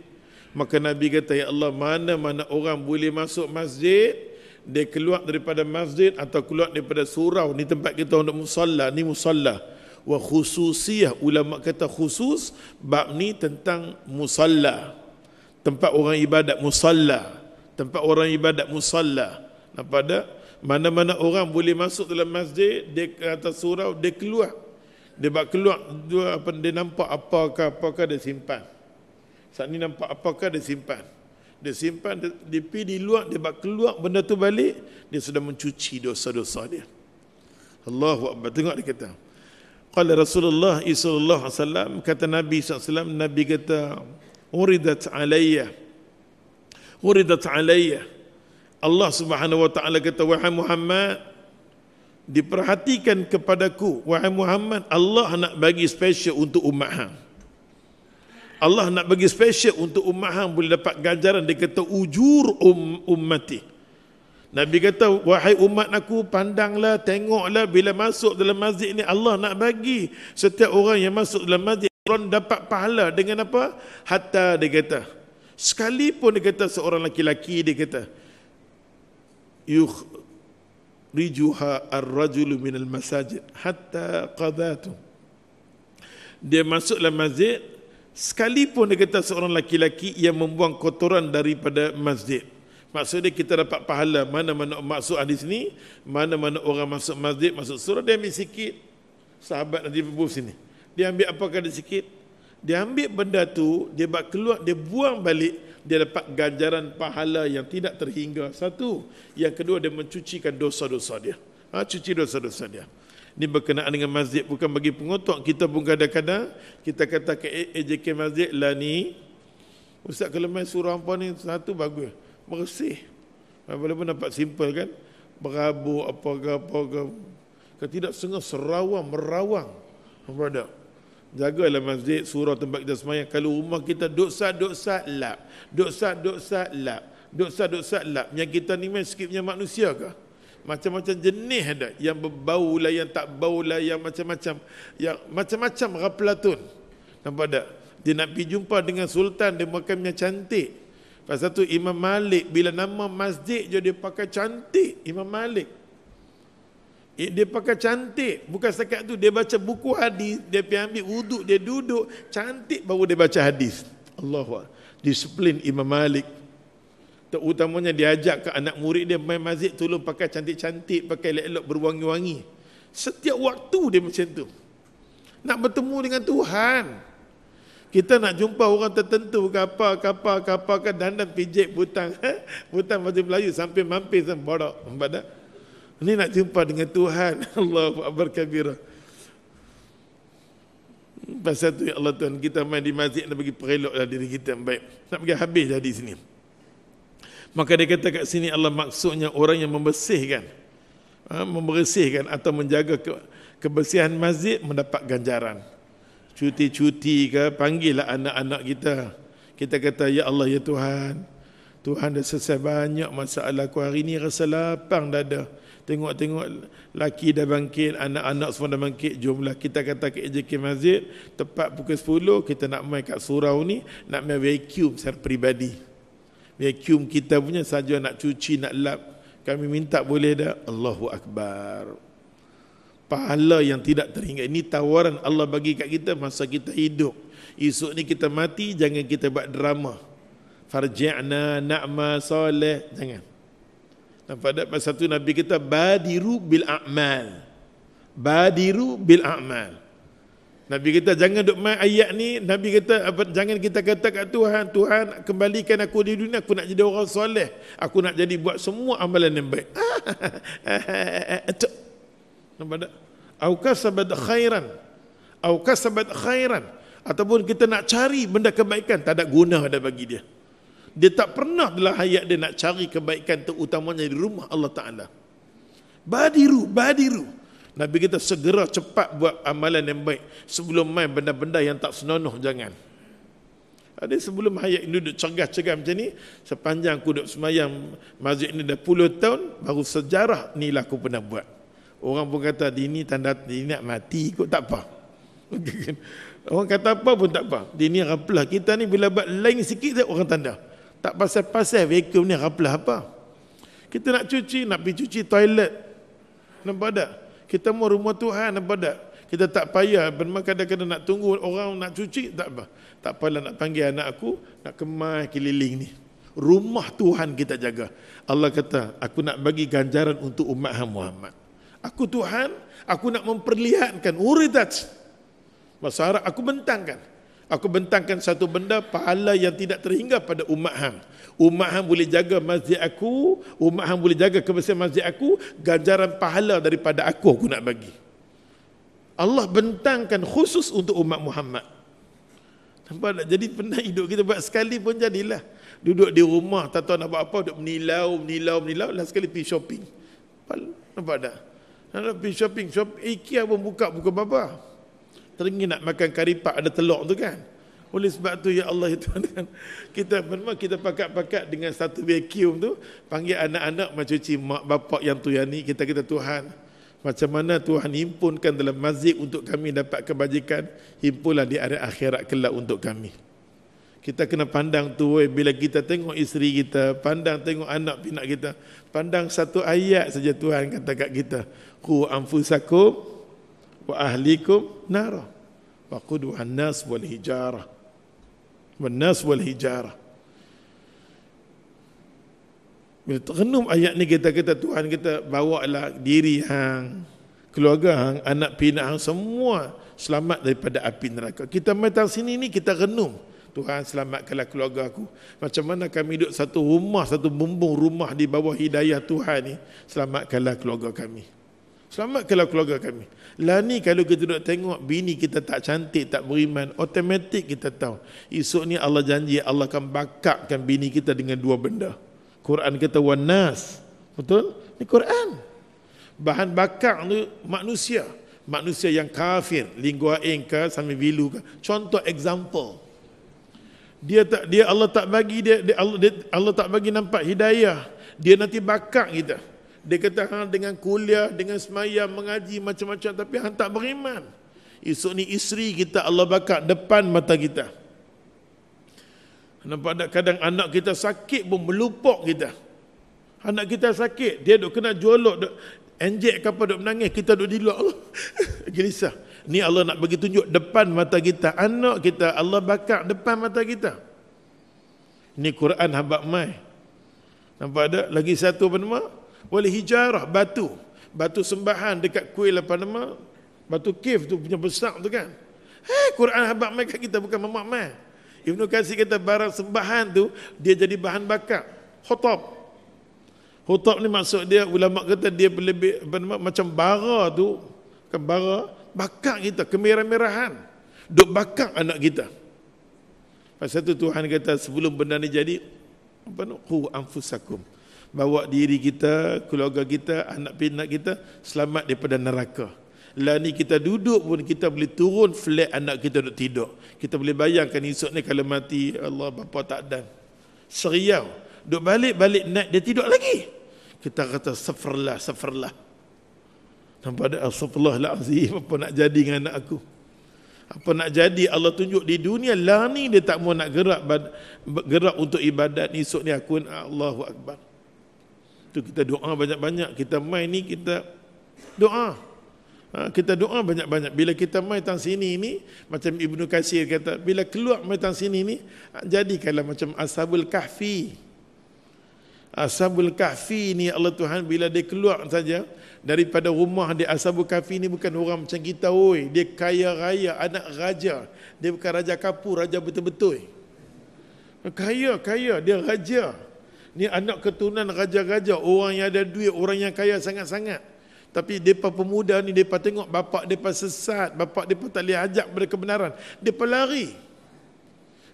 Maka Nabi kata, ya Allah, mana-mana orang boleh masuk masjid, dia keluar daripada masjid atau keluar daripada surau, ni tempat kita untuk musalla, ni musalla. Wa khususiyah, ulama kata khusus, bab ni tentang musalla, tempat orang ibadat, musalla, tempat orang ibadat, musalla. Nampak tak? Mana-mana orang boleh masuk dalam masjid, dia ke atas surau, dia keluar. Dia keluar, dia nampak apakah dia simpan. Saat ni nampak apakah dia simpan. Dia simpan, dia pergi di luar, dia keluar benda tu balik, dia sudah mencuci dosa-dosa dia. Allahu Akbar. Tengok dia kata. Qala Rasulullah sallallahu alaihi wasallam, kata Nabi sallallahu alaihi wasallam, Nabi kata, Uridat alayya. Allah Subhanahu wa taala kata, wahai Muhammad, diperhatikan kepadaku, wahai Muhammad, Allah nak bagi special untuk umat hang. Allah nak bagi special untuk umat hang boleh dapat ganjaran. Dia kata ujur ummati. Nabi kata, wahai umat aku, pandanglah, tengoklah bila masuk dalam masjid ni, Allah nak bagi setiap orang yang masuk dalam masjid, orang dapat pahala dengan apa? Hatta, dia kata, sekalipun dia kata seorang laki-laki, dia kata yukhrijuha ar-rajulu minal masajid hatta qadatu. Dia masuk dalam masjid, sekalipun dia kata seorang laki-laki yang membuang kotoran daripada masjid. Maksudnya kita dapat pahala. Mana-mana maksud hadis ni, mana-mana orang masuk masjid, masuk surau, dia ambil sikit. Sahabat nanti berbual sini, dia ambil apakah dia sikit, dia ambil benda tu, dia buat keluar, dia buang balik, dia dapat ganjaran pahala yang tidak terhingga. Satu. Yang kedua, dia mencucikan dosa-dosa dia. Cuci dosa-dosa dia. Ini berkenaan dengan masjid, bukan bagi pengotok. Kita pun kadang-kadang kita kata ke AJK masjid lah ni, ustaz kalau main surau apa ni, satu bagus, bersih. Walaupun nampak simple kan, berabuk apa-apa. Kalau tidak setengah merawang. Apa tak? Jagalah masjid, surau tempat kita semayang. Kalau rumah kita dosa lap. Yang kita ni main sikit punya manusia ke? Macam-macam jenis ada. Yang berbau lah, yang tak bau lah, yang macam-macam. Yang macam-macam Rapelatun. Nampak tak? Dia nak pergi jumpa dengan sultan, dia makannya cantik. Pasal tu Imam Malik, bila nama masjid je dia pakai cantik. Imam Malik. Dia pakai cantik. Bukan setakat tu, dia baca buku hadis, dia pergi ambil wuduk, dia duduk cantik baru dia baca hadis. Allahu Akbar. Disiplin Imam Malik. Terutamanya dia ajak ke anak murid dia main masjid, tolong pakai cantik-cantik, pakai elok-elok, berwangi-wangi. Setiap waktu dia macam tu. Nak bertemu dengan Tuhan. Kita nak jumpa orang tertentu ke apa ke dandan pijak butang. Butang baju Melayu sampai mampir sampai borak. Nampak tak? Ini nak jumpa dengan Tuhan. Allahu Akbar kabira. Pasal tu ya Allah Tuhan, kita main di masjid nak bagi pereloklah diri kita baik. Nak bagi habis dah di sini. Maka dia kata kat sini Allah maksudnya orang yang membersihkan atau menjaga kebersihan masjid mendapat ganjaran. Cuti-cuti ke, panggillah anak-anak kita. Kita kata, ya Allah ya Tuhan, Tuhan dah selesai banyak masalah aku hari ni, rasa lapang dada. Tengok-tengok laki dah bangkit, anak-anak semua dah bangkit. Jomlah kita kata ke AJK Masjid, tepat pukul 10 kita nak main kat surau ni, nak main vacuum secara peribadi. Vacuum kita punya saja nak cuci, nak lap. Kami minta boleh dah? Allahu Akbar. Pahala yang tidak terhingga. Ini tawaran Allah bagi kat kita masa kita hidup. Esok ni kita mati, jangan kita buat drama. Farji'na na'ma soleh. Jangan. Nampak tak? Pasal tu Nabi kita badiru bil a'mal. Badiru bil a'mal. Nabi kata jangan duk main ayat ni. Nabi kata jangan kita kata kat Tuhan, Tuhan kembalikan aku di dunia, aku nak jadi orang soleh, aku nak jadi buat semua amalan yang baik. Nampak tak? Au kasabat khairan, au kasabat khairan, ataupun kita nak cari benda kebaikan, tak ada guna dah bagi dia. Dia tak pernah dalam hayat dia nak cari kebaikan, terutamanya di rumah Allah Ta'ala. Badiru. Nabi kita segera cepat buat amalan yang baik sebelum main benda-benda yang tak senonoh, jangan. Ada sebelum hayat ini duduk cergas-cergas macam ni, sepanjang aku duduk semayang masjid ni dah puluh tahun, baru sejarah ni lah aku pernah buat. Orang pun kata dia ni tanda dia nak mati kot, tak apa. Orang kata apa pun tak apa. Dia ni raplah. Kita ni bila buat lain sikit je orang tanda. Tak pasal-pasal vacuum ni raplah apa. Kita nak cuci, nak pergi cuci toilet. Nampak tak? Kita mau rumah Tuhan, nampak tak? Kita tak payah, kadang-kadang nak tunggu orang nak cuci, tak apa. Tak apalah nak panggil anak aku, nak kemas keliling ni. Rumah Tuhan kita jaga. Allah kata, aku nak bagi ganjaran untuk umat Muhammad. Aku Tuhan, aku nak memperlihatkan, uridat. Bahasa Arab, aku bentangkan. Aku bentangkan satu benda, pahala yang tidak terhingga pada umat Ham. Umat Ham boleh jaga masjid aku, umat Ham boleh jaga kebersihan masjid aku, ganjaran pahala daripada aku nak bagi. Allah bentangkan khusus untuk umat Muhammad. Nampak tak? Jadi pernah hidup kita buat sekali pun jadilah. Duduk di rumah, tak tahu nak buat apa, duduk menilau, last sekali pergi shopping. Nampak tak? Nak pergi shopping, IKEA pun buka baba. Teringin nak makan karipak ada telur tu kan. Oleh sebab tu ya Allah itu kan, kita pakat-pakat dengan satu vacuum tu, panggil anak-anak macam cuci mak bapak yang tu yang ni, kita Tuhan, macam mana Tuhan himpunkan dalam masjid untuk kami dapat kebajikan, himpunlah di hari akhirat kelak untuk kami. Kita kena pandang tu, bila kita tengok isteri kita, pandang tengok anak pinak kita, pandang satu ayat saja Tuhan kata kat kita, qu anfusakum wa ahlikum nara wa quduhan nas wal hijarah wan nas wal hijarah. Bila terenung ayat ni kita kata Tuhan kita bawalah diri hang, keluarga hang, anak pinak hang semua selamat daripada api neraka. Kita datang sini ni kita renung, Tuhan selamatkanlah keluarga aku. Macam mana kami duduk satu rumah, satu bumbung rumah di bawah hidayah Tuhan ni, selamatkanlah keluarga kami. Selamatkanlah keluarga kami. Lah ni kalau kita duduk tengok bini kita tak cantik, tak beriman, automatik kita tahu. Esok ni Allah janji Allah akan bakarkan bini kita dengan dua benda. Quran kata wanas. Betul? Ni Quran. Bahan bakar tu manusia. Manusia yang kafir, lingua engka sambil vilu ka. Contoh example. Dia Allah tak bagi Allah tak bagi nampak hidayah. Dia nanti bakar kita. Dia kata hang dengan kuliah, dengan semayang, mengaji macam-macam, tapi hang tak beriman. Esok ni isteri kita Allah bakar depan mata kita. Nampak tak? Kadang anak kita sakit pun melupuk kita. Anak kita sakit, dia duk kena jolok, duk enjek ke apa, duk menangis, kita duk di luar. Allah gelisah. Ni Allah nak bagi tunjuk depan mata kita. Anak kita Allah bakar depan mata kita. Ni Quran habaq mai. Nampak tak? Lagi satu apa nama? Wal hijarah, batu sembahan dekat kuil apa nama, batu cave tu punya besar tu kan. Quran habaq mai kat kita, bukan mamak mai. Ibnu Katsir kata barang sembahan tu dia jadi bahan bakar. Hutab ni maksud dia, ulama kata dia lebih macam bara tu, kan bara bakar kita, kemerah-merahan, duk bakar anak kita. Pasal tu Tuhan kata sebelum benda ni jadi, apa nak qu anfusakum, bawa diri kita, keluarga kita, anak pinak kita selamat daripada neraka. Lah ni kita duduk pun kita boleh turun flat anak kita duduk tidur. Kita boleh bayangkan esok ni kalau mati, Allah bapa tak dan. Seriau. Duduk balik naik dia tidur lagi. Kita kata safrlah. Nampak ada astagfirullahalazim, apa nak jadi dengan anak aku? Apa nak jadi Allah tunjuk di dunia, lah ni dia tak mau nak gerak untuk ibadat. Esok ni aku Allahu Akbar. Tu kita doa banyak-banyak. Kita main ni kita doa. Kita doa banyak-banyak. Bila kita main tang sini ni, macam Ibnu Katsir kata, bila keluar main tang sini ni, jadikanlah macam Ashabul Kahfi. Ashabul Kahfi ni Allah Tuhan bila dia keluar saja, daripada rumah dia. Ashabul Kahfi ni bukan orang macam kita, oi. Dia kaya raya, anak raja. Dia bukan raja kapur, raja betul-betul. Kaya, dia raja. Ni anak keturunan raja-raja, orang yang ada duit, orang yang kaya sangat-sangat. Tapi mereka pemuda ni, mereka tengok bapak mereka sesat, bapak mereka tak boleh ajak pada kebenaran, mereka lari.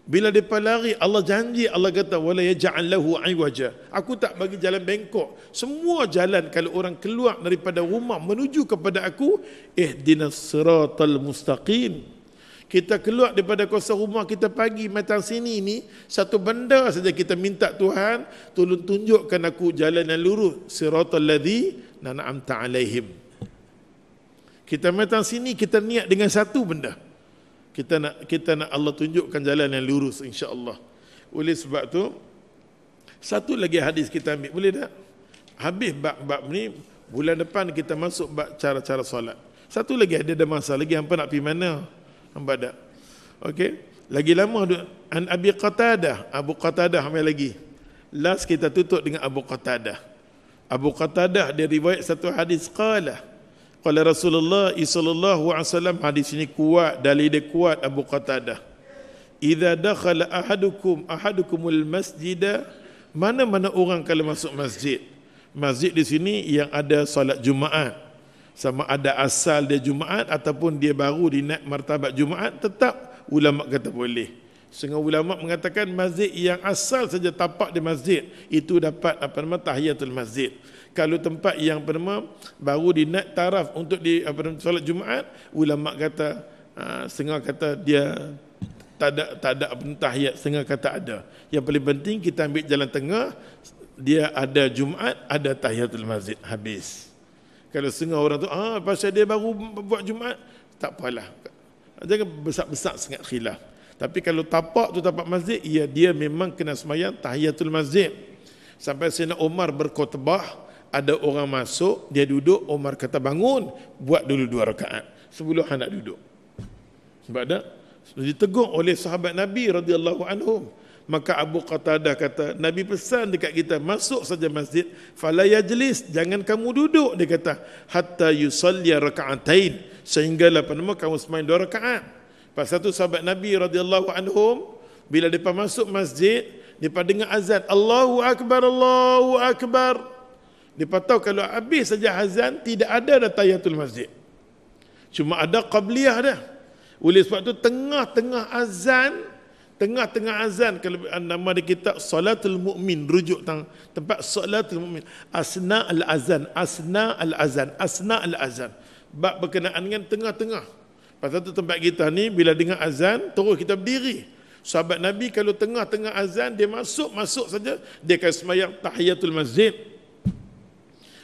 Bila mereka lari, Allah janji, Allah kata, wala yaj'al lahu iwaja. Aku tak bagi jalan bengkok. Semua jalan kalau orang keluar daripada rumah menuju kepada aku, ihdinas siratal mustaqim. Kita keluar daripada kawasan rumah kita pagi matang sini ni, satu benda saja kita minta Tuhan, tolong tunjukkan aku jalan yang lurus, siratal ladzi an'amta alaihim. Kita matang sini, kita niat dengan satu benda. Kita nak Allah tunjukkan jalan yang lurus, insya-Allah. Oleh sebab tu, satu lagi hadis kita ambil, boleh tak? Habis bab-bab ni, bulan depan kita masuk bab cara-cara solat. Satu lagi ada masa lagi, hampa nak pergi mana? Hamba dah. Okey. Lagi lama an Abi Qatadah, Abu Qatadah ambil lagi. Last kita tutup dengan Abu Qatadah. Abu Qatadah dia riwayat satu hadis qala Rasulullah sallallahu alaihi wasallam, hadis ini kuat, dalil dia kuat Abu Qatadah. Idza dakhala ahadukumul masjida, mana-mana orang kalau masuk masjid. Masjid di sini yang ada solat Jumaat. Sama ada asal dia Jumaat ataupun dia baru dinaik martabat Jumaat, tetap ulama kata boleh. Setengah ulama mengatakan masjid yang asal saja tapak di masjid itu dapat tahiyatul masjid. Kalau tempat yang baru dinaik taraf untuk di solat Jumaat, ulama kata setengah kata dia tak ada tahiyat, setengah kata ada. Yang paling penting kita ambil jalan tengah, dia ada Jumaat, ada tahiyatul masjid, habis. Kalau setengah orang tu, pasal dia baru buat Jumaat, tak apalah. Jangan besar-besar sangat khilaf. Tapi kalau tapak tu tapak masjid, ya dia memang kena sembahyang tahiyatul masjid. Sampai Sayyidina Umar berkhutbah, ada orang masuk, dia duduk, Umar kata bangun, buat dulu 2 rakaat sebelum hendak duduk. Sebab dah ditegur oleh sahabat Nabi radhiyallahu anhum. Maka Abu Qatadah kata, Nabi pesan dekat kita, masuk saja masjid, fala yajlis, jangan kamu duduk, dia kata, hatta yusalli raka'atain, sehinggalah kamu sembahyang 2 rakaat. Pasal tu sahabat Nabi radhiyallahu anhum, bila depa masuk masjid, depa dengar azan, Allahu akbar, Allahu akbar. Depa tahu kalau habis saja azan, tidak ada dah tahiyatul masjid. Cuma ada qabliyah dah. Oleh sebab tu tengah-tengah azan, kalau nama di kitab Salatul Mu'min, rujuk tempat Salatul Mu'min, asna al-azan, bab berkenaan dengan tengah-tengah. Pasal tu tempat kita ni bila dengar azan terus kita berdiri. Sahabat Nabi kalau tengah-tengah azan dia masuk saja, dia akan sembahyang tahiyatul masjid.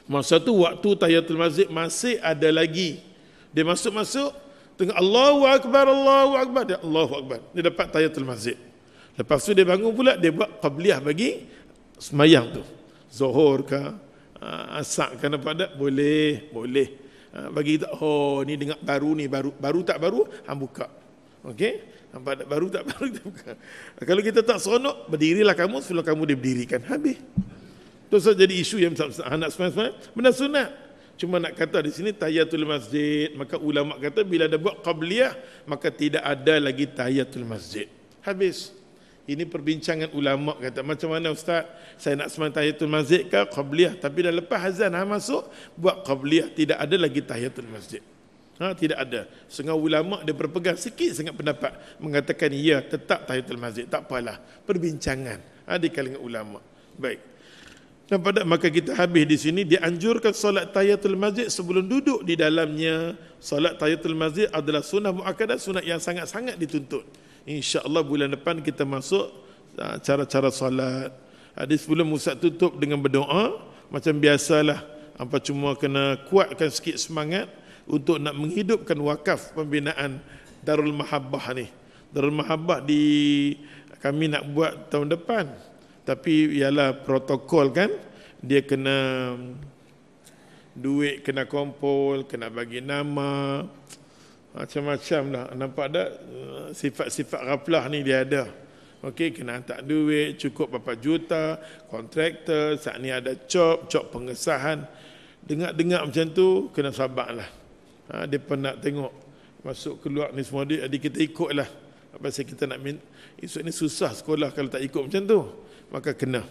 Masa tu waktu tahiyatul masjid masih ada lagi. Dia masuk tengah Allahu akbar, dia Allahu akbar, dia dapat tahiyatul masjid. Lepas tu dia bangun pula, dia buat qabliyah bagi sembahyang tu, zuhur ke asar ke, nampak tak? Boleh. Bagi kita, ni dengar baru ni, baru tak baru, hang buka. Okey, nampak tak? Baru tak baru, kita buka. Kalau kita tak seronok, berdirilah kamu sebelum kamu diberdirikan, habis. Tu saja jadi isu yang anak sembahyang benda sunat. Cuma nak kata di sini tahiyatul masjid, maka ulama kata bila ada buat qabliyah, maka tidak ada lagi tahiyatul masjid. Habis. Ini perbincangan ulama kata, macam mana ustaz? Saya nak sembahyang tahiyatul masjid ke qabliyah, tapi dah lepas azan masuk buat qabliyah, tidak ada lagi tahiyatul masjid. Tidak ada. Setengah ulama dia berpegang sikit sangat pendapat mengatakan ya, tetap tahiyatul masjid, tak apalah. Perbincangan di kalangan ulama. Baik. Dan pada maka kita habis di sini, dianjurkan solat tahiyatul masjid sebelum duduk di dalamnya. Solat tahiyatul masjid adalah sunnah muakkadah, sunat yang sangat-sangat dituntut. InsyaAllah bulan depan kita masuk cara-cara solat. Sebelum Ustaz tutup dengan berdoa, macam biasalah, apa cuma kena kuatkan sikit semangat untuk nak menghidupkan wakaf pembinaan Darul Mahabbah ni. Darul Mahabbah kami nak buat tahun depan. Tapi ialah protokol kan, dia kena duit, kena kumpul, kena bagi nama, macam-macam lah. Nampak tak sifat-sifat ghaflah ni dia ada. Okey, kena hantar duit cukup berapa juta, kontraktor, saat ni ada cop pengesahan. Dengar macam tu, kena sabarlah. Dia nak tengok masuk keluar ni semua dia, jadi kita ikutlah. Pasal kita nak esok ni susah sekolah kalau tak ikut macam tu. Maka kena.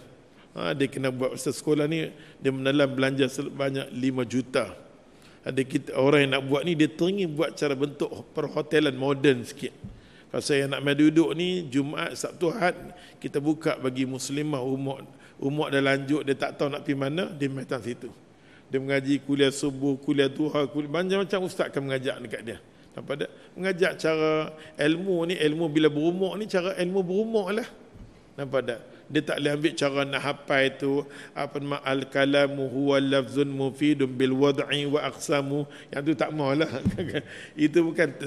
Dia kena buat pasal sekolah ni dia menelan belanja sebanyak 5 juta. Ada kita orang yang nak buat ni dia teringin buat cara bentuk perhotelan moden sikit. Pasal yang nak main duduk ni Jumaat, Sabtu, Ahad kita buka bagi muslimah umur dah lanjut, dia tak tahu nak pergi mana, dia main datang situ. Dia mengaji kuliah subuh, kuliah duha, macam-macam ustaz akan mengajak dekat dia. Nampak tak? Mengajak cara ilmu ni, ilmu bila berumur ni cara ilmu berumur lah. Nampak tak? Dia tak boleh ambil cara nak hafal tu apa nama al-kalamu huwa lafzun mufidun bil wad'i wa aqsamu, yang tu tak maulah. Itu bukan.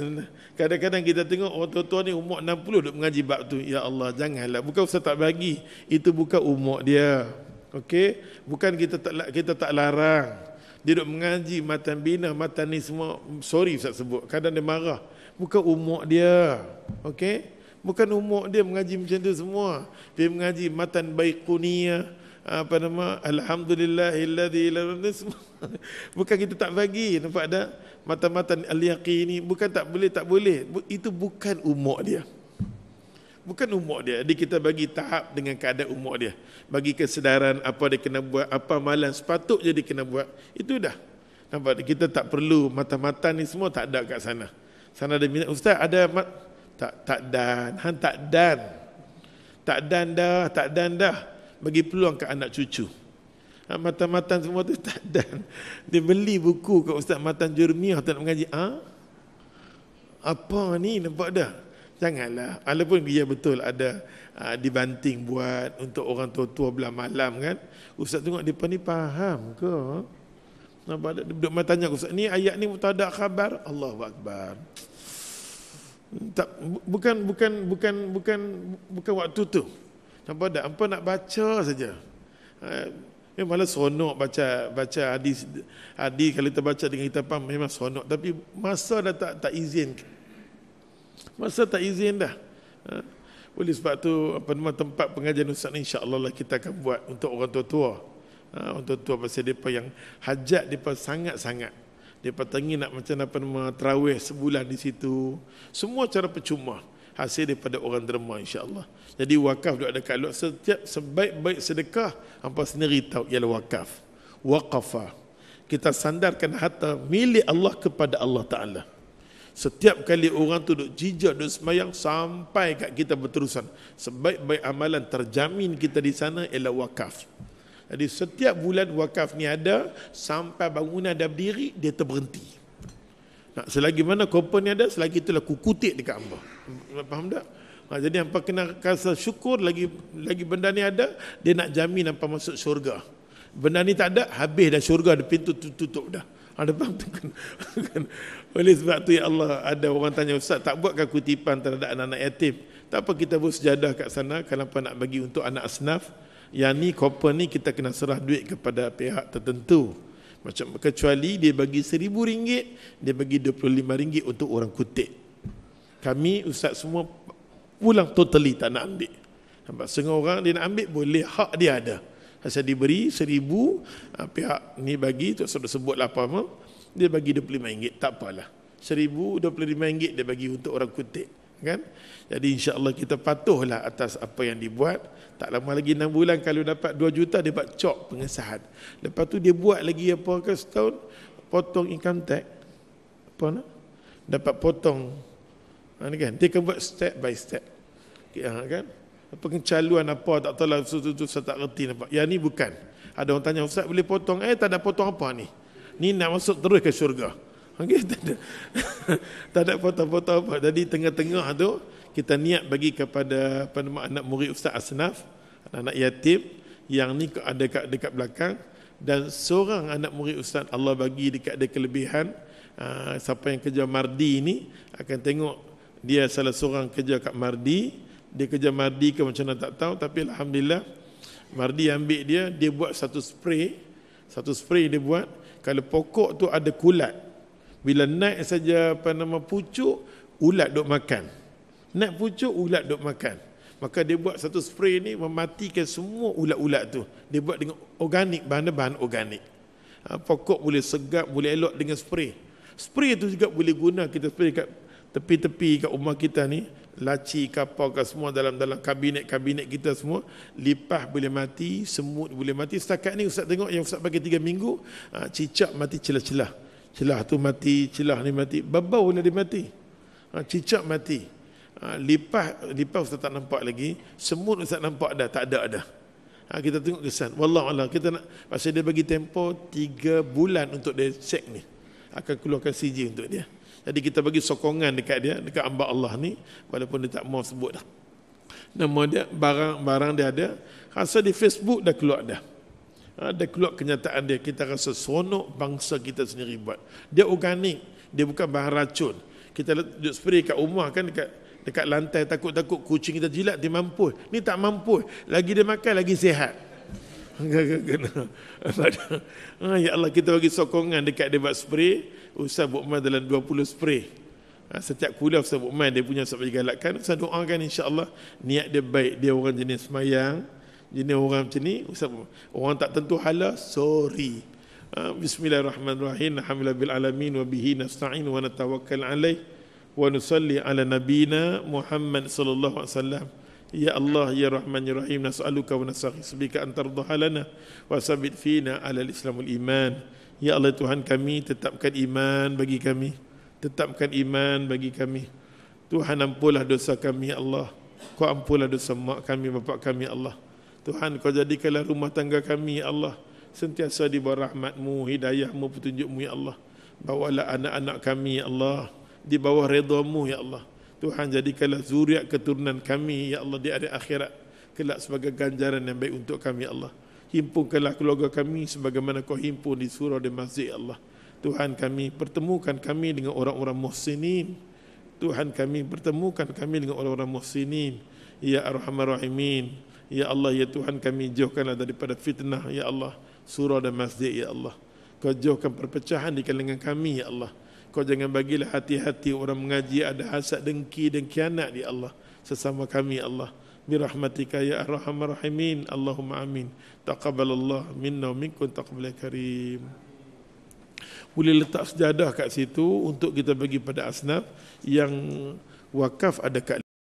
Kadang-kadang kita tengok orang tua-tua ni umur 60 duk mengaji bab tu. Ya Allah, janganlah. Bukan ustaz tak bagi. Itu bukan umur dia. Okey, bukan kita tak larang. Dia duk mengaji matan bina, matan ni semua, sorry ustaz sebut. Kadang dia marah. Bukan umur dia. Okey? Bukan umur dia mengaji macam tu semua. Dia mengaji matan baiquniyah, apa nama, alhamdulillahilladzi semua. Bukan kita tak bagi, nampak tak? Matan-matan al-yaqini, bukan tak boleh. Itu bukan umur dia. Bukan umur dia. Jadi kita bagi tahap dengan keadaan umur dia. Bagi kesedaran apa dia kena buat, apa amalan sepatutnya dia kena buat. Itu dah. Nampak tak? Kita tak perlu matan-matan ni semua tak ada kat sana. Sana ada minat ustaz, ada tak dan dah bagi peluang ke anak cucu. Matan-matan semua tu tak dan. Dia beli buku kat Ustaz Matan Jurmiyah tak nak mengaji. Apa ni, nampak dah? Janganlah. Walaupun dia betul ada dibanting buat untuk orang tua-tua belah malam kan. Ustaz tengok dia ni faham ke? Nampak dah? Duduk tanya Ustaz, ni ayat ni mubtada khabar. Allahu Akbar. Tak, bukan waktu tu. Nampak tak? Hampa nak baca saja. Malah sonok baca hadis kalau kita baca dengan kita faham memang sonok, tapi masa dah tak izin. Masa tak izin dah. Oleh sebab tu apa nama tempat pengajian ustaz ni insya-Allah lah kita akan buat untuk orang tua-tua. Orang tua-tua pasal depa yang hajat depa sangat-sangat. Dia patangin nak macam apa nama tarawih sebulan di situ. Semua cara percuma. Hasil daripada orang derma insya-Allah. Jadi wakaf duk ada kat luar, setiap sebaik-baik sedekah hangpa sendiri tahu ialah wakaf. Waqafa. Kita sandarkan harta milik Allah kepada Allah Taala. Setiap kali orang tu duk jijak, duk sembahyang sampai kat kita berterusan. Sebaik-baik amalan terjamin kita di sana ialah wakaf. Jadi setiap bulan wakaf ni ada sampai bangunan dah berdiri, dia terberhenti. Selagi mana kompon ni ada, selagi itulah kukutik dekat hamba. Faham tak? Jadi hampa kena rasa syukur lagi benda ni ada, dia nak jamin hampa masuk syurga. Benda ni tak ada, habis dah syurga, ada pintu tutup dah. Ada faham tu kan? Oleh sebab tu ya Allah, ada orang tanya, Ustaz tak buatkah kutipan terhadap anak-anak yatim? Tak apa, kita buat sejadah kat sana kalau hampa nak bagi untuk anak asnaf. Yang ni kupon ni kita kena serah duit kepada pihak tertentu. Macam kecuali dia bagi RM1,000, dia bagi RM25 untuk orang kutip. Kami ustaz semua pulang totally tak nak ambil. Nampak setengah orang dia nak ambil boleh, hak dia ada. Asal diberi RM1,000, pihak ni bagi tu sebutlah apa, dia bagi RM25, tak apalah. RM1,000, RM25 dia bagi untuk orang kutip. Kan? Jadi insya-Allah kita patuhlah atas apa yang dibuat. Tak lama lagi 6 bulan kalau dapat 2 juta dia buat cop pengesahan. Lepas tu dia buat lagi apa ke setahun, potong income tax. Apa nak? Dapat potong. Ni kan dia akan buat step by step. Kan? Pengecaluan apa tak tahu lah, tu saya tak reti nampak. Yang ni bukan. Ada orang tanya, Ustaz boleh potong? Tak ada potong apa ni? Ni nak masuk terus ke syurga. Okay, tak ada potong-potong apa. Jadi tengah-tengah tu kita niat bagi kepada anak murid Ustaz Asnaf, anak yatim yang ni ada dekat belakang, dan seorang anak murid Ustaz Allah bagi dekat dia kelebihan. Siapa yang kerja Mardi ni akan tengok dia salah seorang kerja kat Mardi. Dia kerja Mardi ke macam mana tak tahu, tapi alhamdulillah Mardi ambil dia buat satu spray dia buat. Kalau pokok tu ada kulat, bila naik saja pucuk, ulat duk makan. Naik pucuk, ulat duk makan. Maka dia buat satu spray ni mematikan semua ulat-ulat tu. Dia buat dengan organik, bahan-bahan organik. Pokok boleh segap, boleh elok dengan spray. Spray tu juga boleh guna kita spray kat tepi-tepi kat rumah kita ni, laci, kapau ke semua dalam kabinet-kabinet kita semua, lipah boleh mati, semut boleh mati. Setakat ni Ustaz tengok yang Ustaz pakai 3 minggu, cicak mati celah-celah. Celah tu mati, celah ni mati, babau lah dia mati. Cicak mati. Lipah Ustaz tak nampak lagi, semut Ustaz nampak dah, tak ada dah. Kita tengok kesan. Wallahualam, kita nak, pasal dia bagi tempoh 3 bulan untuk dia cek ni, akan keluarkan CJ untuk dia. Jadi kita bagi sokongan dekat dia, dekat hamba Allah ni, walaupun dia tak mau sebut dah nama dia, barang dia ada. Rasa di Facebook dah keluar dah. Dah keluar kenyataan dia. Kita rasa seronok bangsa kita sendiri buat. Dia organik, dia bukan bahan racun. Kita duduk spray kat rumah kan, dekat lantai, takut-takut kucing kita jilat, dia mampu. Ni tak mampu, lagi dia makan lagi sihat. Ya Allah, kita bagi sokongan dekat dia buat spray. Ustaz buat main dalam 20 spray. Setiap kuliah Ustaz buat main, dia punya Ustaz bagi galakkan. Ustaz doakan insya-Allah niat dia baik, dia orang jenis semayang, jenis orang macam ni. Ustaz, orang tak tentu hala, sorry. Bismillahirrahmanirrahim. Alhamdulillah alamin wa bihi nasta'in wa natawakkal alaih wa nusalli ala nabina Muhammad sallallahu alaihi wasallam. Ya Allah ya Rahman ya Rahim, nas'aluka wa nastaghfiruka an tardha lana wa sabit fina ala al-islamul iman. Ya Allah Tuhan kami, tetapkan iman bagi kami, tetapkan iman bagi kami. Tuhan ampunlah dosa kami ya Allah. Kau ampunlah dosa mak kami, bapak kami ya Allah. Tuhan kau jadikanlah rumah tangga kami ya Allah sentiasa di bawah rahmat-Mu, hidayah-Mu, petunjuk-Mu ya Allah. Bawalah anak-anak kami ya Allah di bawah redha-Mu ya Allah. Tuhan jadikanlah zuriat keturunan kami ya Allah di hari akhirat kelak sebagai ganjaran yang baik untuk kami ya Allah. Himpunkanlah keluarga kami sebagaimana Kau himpun di surau dan masjid ya Allah. Tuhan kami, pertemukan kami dengan orang-orang muhsinin. Tuhan kami, pertemukan kami dengan orang-orang muhsinin. Ya Arhamar Rahimin. Ya Allah ya Tuhan kami, jauhkanlah daripada fitnah ya Allah, surau dan masjid ya Allah. Kau jauhkan perpecahan di kalangan kami ya Allah. Kau jangan bagilah hati-hati orang mengaji ada hasad, dengki dan khianat ya Allah sesama kami ya Allah. Birahmatika ya Arhamar Rahimin. Allahumma amin. Taqabbalallah minna wa minkum taqabbal karim. Boleh letak sejadah kat situ untuk kita bagi pada asnaf yang wakaf ada kat